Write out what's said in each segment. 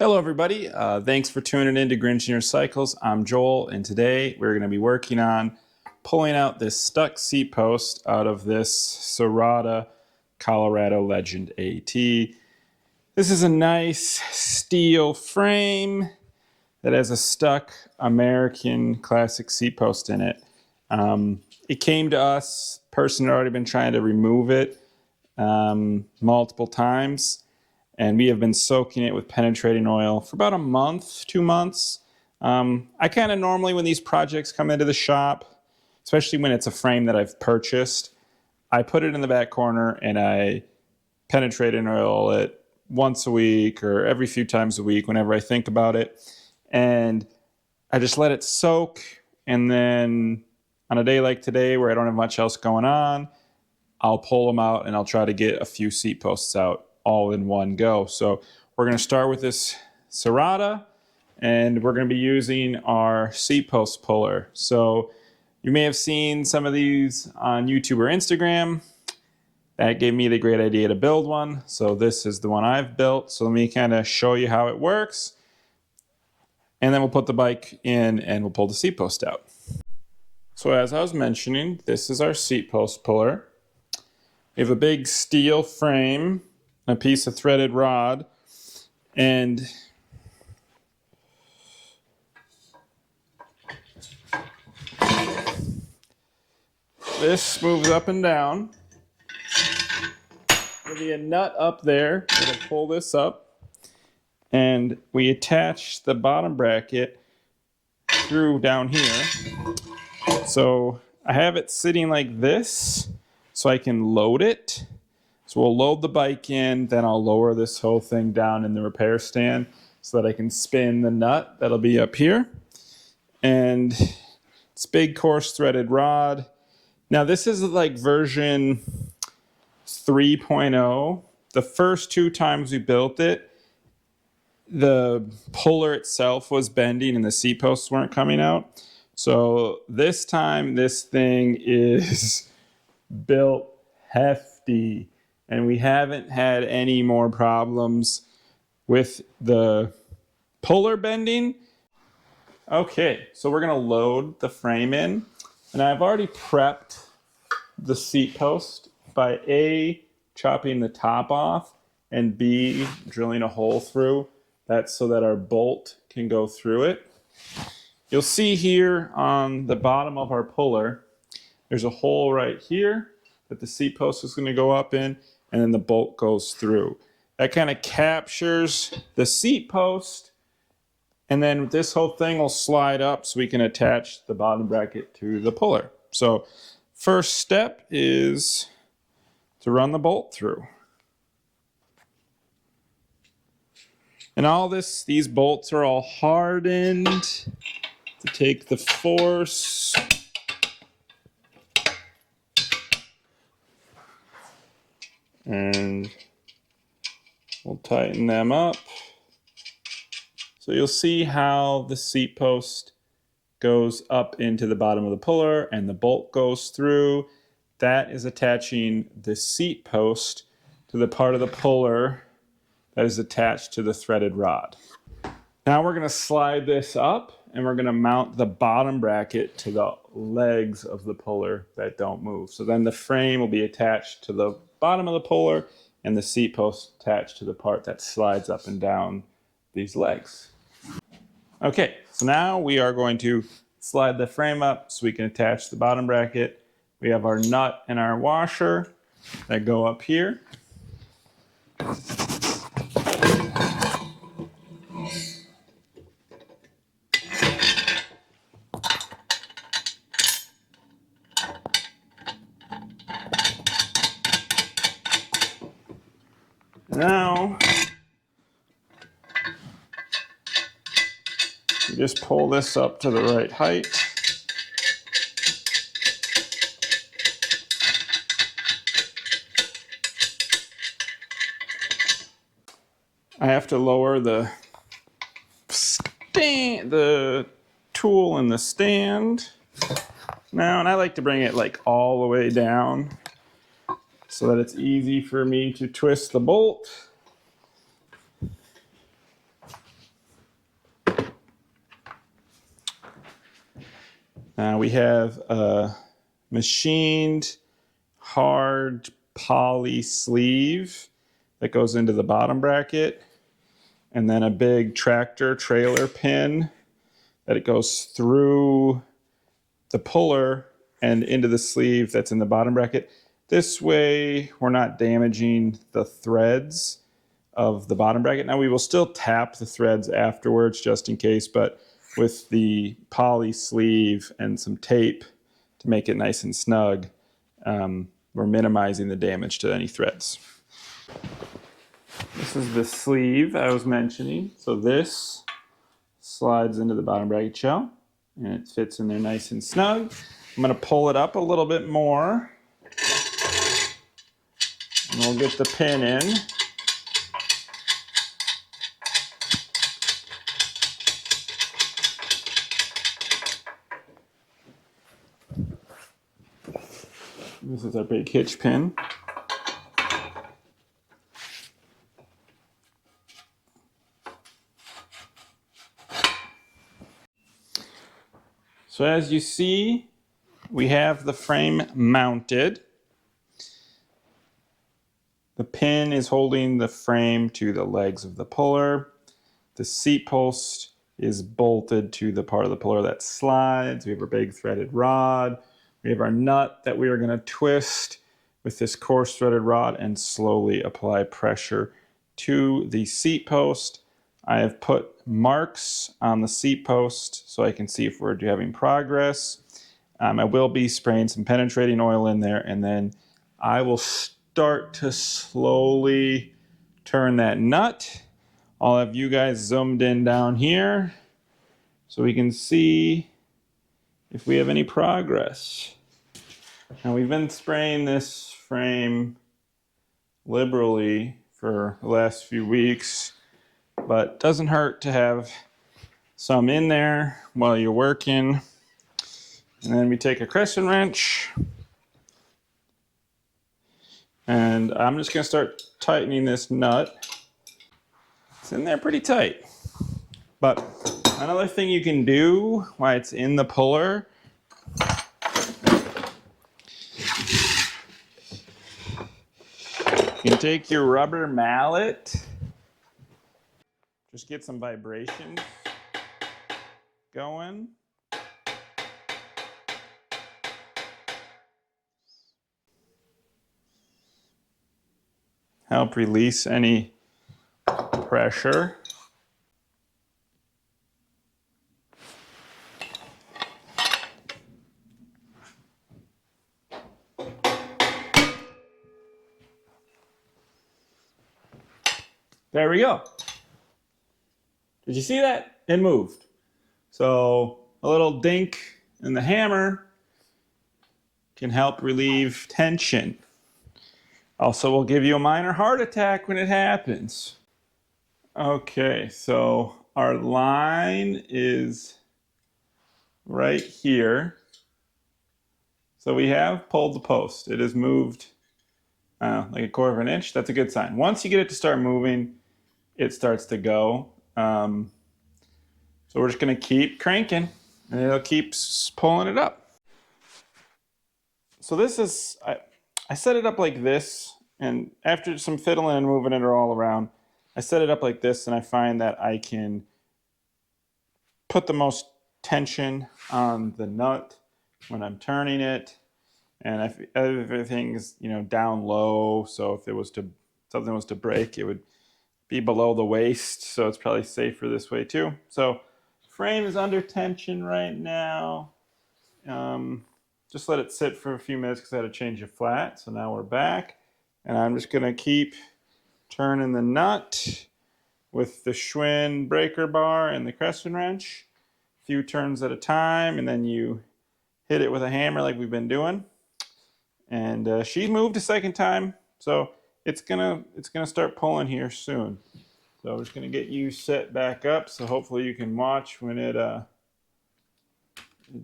Hello everybody, thanks for tuning in to Grinchier Cycles. I'm Joel, and today we're going to be working on pulling out this stuck seat post out of this Serotta Colorado Legend AT. This is a nice steel frame that has a stuck American classic seat post in it. It came to us, person had already been trying to remove it multiple times. And we have been soaking it with penetrating oil for about a month, 2 months. I kind of normally, when these projects come into the shop, especially when it's a frame that I've purchased, I put it in the back corner and I penetrate and oil it once a week or every few times a week whenever I think about it. And I just let it soak. And then on a day like today where I don't have much else going on, I'll pull them out and I'll try to get a few seat posts out all in one go. So we're going to start with this Serotta, and we're going to be using our seat post puller. So you may have seen some of these on YouTube or Instagram. That gave me the great idea to build one. So this is the one I've built. So let me kind of show you how it works. And then we'll put the bike in and we'll pull the seat post out. So as I was mentioning, this is our seat post puller. We have a big steel frame, a piece of threaded rod, and this moves up and down. There'll be a nut up there that'll pull this up, and we attach the bottom bracket through down here. So I have it sitting like this so I can load it. So we'll load the bike in, then I'll lower this whole thing down in the repair stand so that I can spin the nut that'll be up here. And it's big coarse threaded rod. Now this is like version 3.0. The first 2 times we built it, the puller itself was bending and the seat posts weren't coming out. So this time this thing is built hefty. And we haven't had any more problems with the puller bending. Okay, so we're gonna load the frame in. And I've already prepped the seat post by A, chopping the top off, and B, drilling a hole through. That's so that our bolt can go through it. You'll see here on the bottom of our puller, there's a hole right here that the seat post is gonna go up in, and then the bolt goes through. That kind of captures the seat post, and then this whole thing will slide up so we can attach the bottom bracket to the puller. So first step is to run the bolt through. And all this, these bolts are all hardened to take the force. And we'll tighten them up. So you'll see how the seat post goes up into the bottom of the puller and the bolt goes through. That is attaching the seat post to the part of the puller that is attached to the threaded rod. Now we're going to slide this up and we're going to mount the bottom bracket to the legs of the puller that don't move. So then the frame will be attached to the bottom of the puller and the seat post attached to the part that slides up and down these legs. Okay, so now we are going to slide the frame up so we can attach the bottom bracket. We have our nut and our washer that go up here. Now, you just pull this up to the right height. I have to lower the tool in the stand now, and I like to bring it like all the way down so that it's easy for me to twist the bolt. We have a machined hard poly sleeve that goes into the bottom bracket, and then a big tractor trailer pin that it goes through the puller and into the sleeve that's in the bottom bracket. This way we're not damaging the threads of the bottom bracket. Now we will still tap the threads afterwards just in case, but with the poly sleeve and some tape to make it nice and snug, we're minimizing the damage to any threads. This is the sleeve I was mentioning. So this slides into the bottom bracket shell and it fits in there nice and snug. I'm going to pull it up a little bit more and we'll get the pin in. This is our big hitch pin. So as you see, we have the frame mounted. The pin is holding the frame to the legs of the puller. The seat post is bolted to the part of the puller that slides. We have our big threaded rod. We have our nut that we are going to twist with this coarse threaded rod and slowly apply pressure to the seat post. I have put marks on the seat post so I can see if we're having progress. I will be spraying some penetrating oil in there, and then I will start to slowly turn that nut. I'll have you guys zoomed in down here so we can see if we have any progress. Now we've been spraying this frame liberally for the last few weeks, but it doesn't hurt to have some in there while you're working. And then we take a crescent wrench and I'm just going to start tightening this nut. It's in there pretty tight. But another thing you can do while it's in the puller, you can take your rubber mallet, just get some vibrations going. Help release any pressure. There we go. Did you see that? It moved. So a little dink in the hammer can help relieve tension. Also will give you a minor heart attack when it happens. Okay, so our line is right here. So we have pulled the post. It has moved like a quarter of an inch. That's a good sign. Once you get it to start moving, it starts to go. So we're just going to keep cranking and it'll keep pulling it up. So this is, I set it up like this, and after some fiddling and moving it all around, I set it up like this, and I find that I can put the most tension on the nut when I'm turning it, and if everything's down low, so if something was to break, it would be below the waist, so it's probably safer this way too. So frame is under tension right now. Just let it sit for a few minutes because I had to change it flat. So now we're back, and I'm just going to keep turning the nut with the Schwinn breaker bar and the crescent wrench, a few turns at a time, and then you hit it with a hammer like we've been doing. And she moved a second time, so it's gonna start pulling here soon. So I'm just gonna get you set back up, so hopefully you can watch when it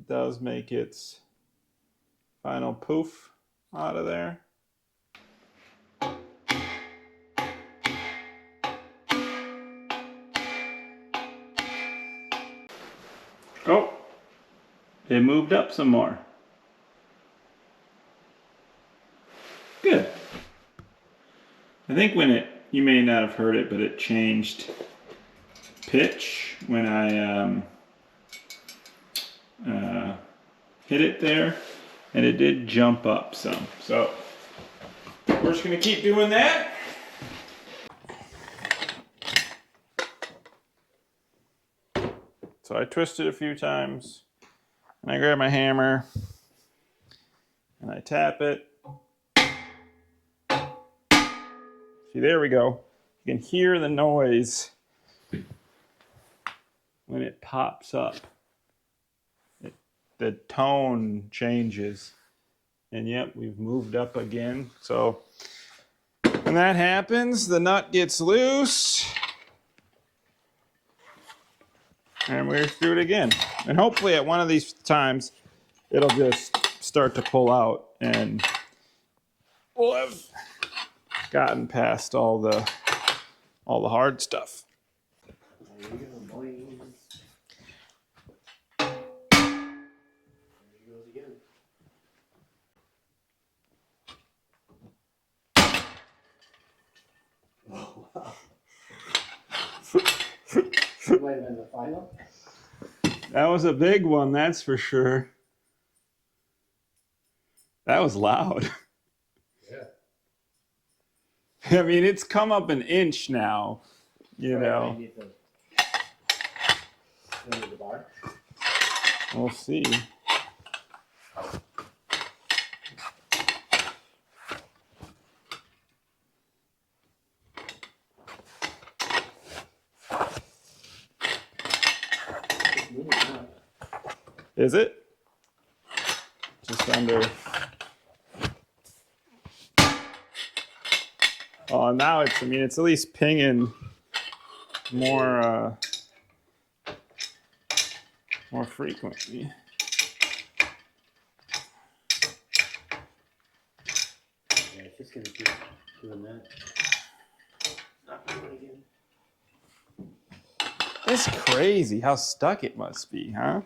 does make its final poof out of there. Oh, It moved up some more. Good. I think you may not have heard it, but it changed pitch when I hit it there, and it did jump up some. So we're just gonna keep doing that. So I twisted a few times, and I grab my hammer, and I tap it. See, there we go. You can hear the noise when it pops up. The tone changes. And yep, we've moved up again. So when that happens, the nut gets loose. And we're through it again. And hopefully at one of these times, it'll just start to pull out and we'll have gotten past all the hard stuff. There you go, boys. There he goes again. Oh, wow. That might have been the final. That was a big one, that's for sure. That was loud. Yeah. I mean, it's come up an inch now, you know. I need to under the bar. We'll see. Is it? Just under. Oh, now it's, I mean, it's at least pinging more frequently. Yeah, it's just gonna keep doing that. Not doing it again. It's crazy how stuck it must be, huh?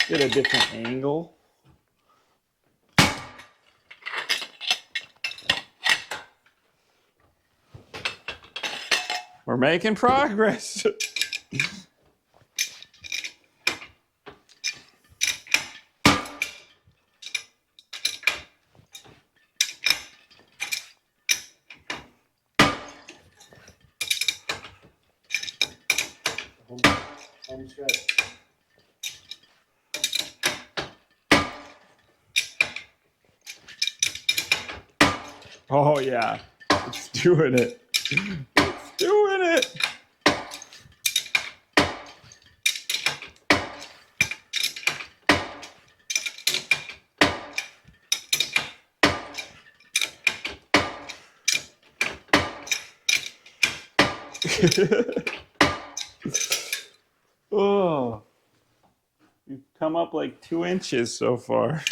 Get a different angle. We're making progress. Home stretch. Oh yeah, it's doing it. It's doing it. Oh, you've come up like 2 inches so far.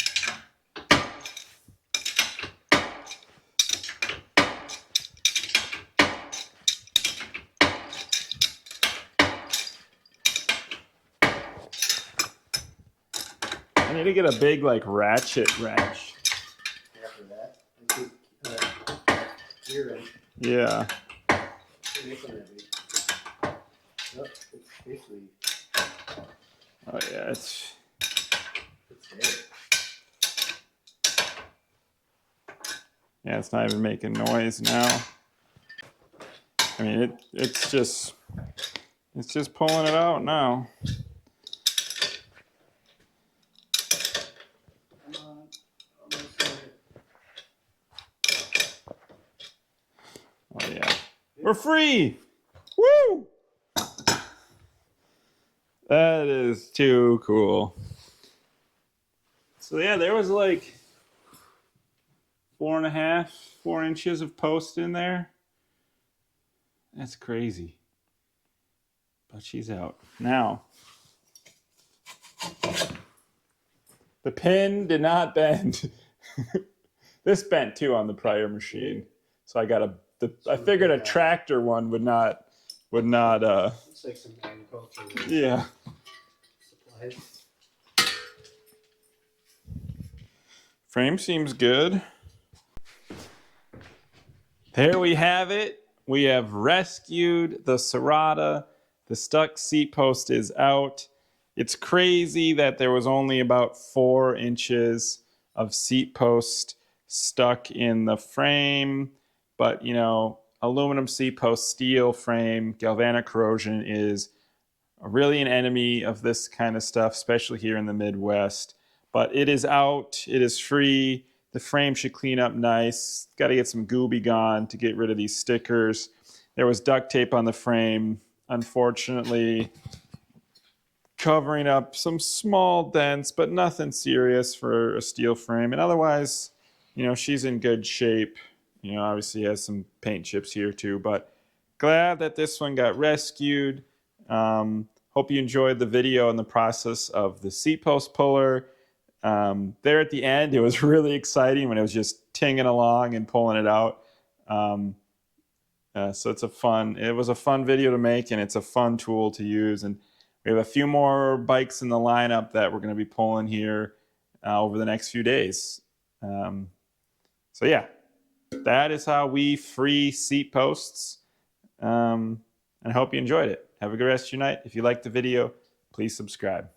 I need to get a big like ratchet wrench. After that, I keep gear in. Yeah. This one heavy. Oh, it's basically. Oh yeah, it's there. yeah, it's not even making noise now. I mean, it's just pulling it out now. Oh yeah, we're free! Woo! That is too cool. So yeah, there was like 4.5, 4 inches of post in there. That's crazy. But she's out. Now, the pin did not bend. This bent too on the prior machine. So I got the I figured a tractor one would not. Looks like some agricultural Yeah. supplies. Frame seems good. There we have it. We have rescued the Serotta. The stuck seat post is out. It's crazy that there was only about 4 inches of seat post stuck in the frame. But, you know, aluminum seat post, steel frame, galvanic corrosion is really an enemy of this kind of stuff, especially here in the Midwest. But it is out. It is free. The frame should clean up nice. Got to get some Gooby Gone to get rid of these stickers. There was duct tape on the frame, unfortunately, covering up some small dents, but nothing serious for a steel frame. And otherwise, you know, she's in good shape. You know, obviously has some paint chips here too, but glad that this one got rescued. Hope you enjoyed the video and the process of the seat post puller. There at the end, it was really exciting when it was just tinging along and pulling it out. So it was a fun video to make, and it's a fun tool to use. And we have a few more bikes in the lineup that we're going to be pulling here over the next few days. So yeah, that is how we free seat posts. And I hope you enjoyed it. Have a good rest of your night. If you liked the video, please subscribe.